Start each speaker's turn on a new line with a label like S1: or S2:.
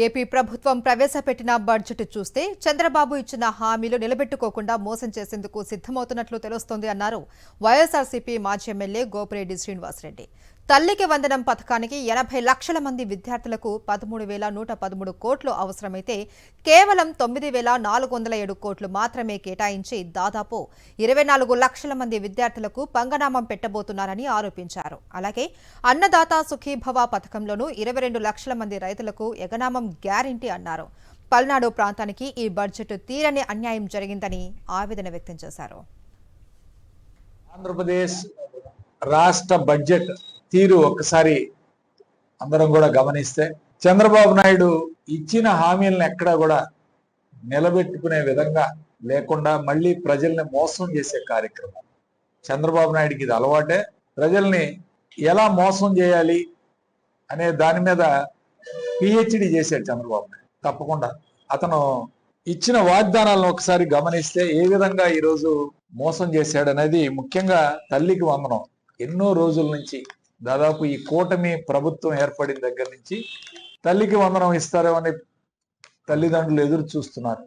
S1: AP ప్రభుత్వం ప్రవేశపెట్టిన budget చూస్తే చంద్రబాబు ఇచ్చిన హామీలు నిలబెట్టుకోకుండా మోసం చేసేందుకు సిద్ధమవుతున్నట్లు తెలుస్తోంది అన్నారు వైఎస్ఆర్సీపీ మాజీ ఎమ్మెల్యే గోపిరెడ్డి శ్రీనివాసరెడ్డి. తల్లికి వందనం పథకానికి 80 లక్షల మంది విద్యార్థులకు 13,113 కోట్లు అవసరమైతే కేవలం 9,407 కోట్లు మాత్రమే కేటాయించి దాదాపు 24 లక్షల మంది విద్యార్థులకు పంగనామం పెట్టబోతున్నారని ఆరోపించారు. అలాగే అన్నదాత సుఖీభవ పథకంలోనూ 22 లక్షల మంది రైతులకు ఎగనామం గ్యారంటీ అన్నారు. పల్నాడు ప్రాంతానికి ఈ బడ్జెట్ తీరని అన్యాయం జరిగిందని ఆవేదన వ్యక్తం చేశారు.
S2: ఆంధ్రప్రదేశ్ రాష్ట్ర బడ్జెట్ తీరు ఒక్కసారి అందరం కూడా గమనిస్తే చంద్రబాబు నాయుడు ఇచ్చిన హామీలను ఎక్కడా కూడా నిలబెట్టుకునే విధంగా లేకుండా మళ్ళీ ప్రజల్ని మోసం చేసే కార్యక్రమం. చంద్రబాబు నాయుడికి ఇది అలవాటే. ప్రజల్ని ఎలా మోసం చేయాలి అనే దాని మీద పిహెచ్డి చేశాడు చంద్రబాబు నాయుడు. తప్పకుండా అతను ఇచ్చిన వాగ్దానాలను ఒకసారి గమనిస్తే ఏ విధంగా ఈరోజు మోసం చేశాడనేది, ముఖ్యంగా తల్లికి వందనం ఎన్నో రోజుల నుంచి, దాదాపు ఈ కూటమి ప్రభుత్వం ఏర్పడిన దగ్గర నుంచి తల్లికి వందనం ఇస్తారేమని తల్లిదండ్రులు ఎదురు చూస్తున్నారు.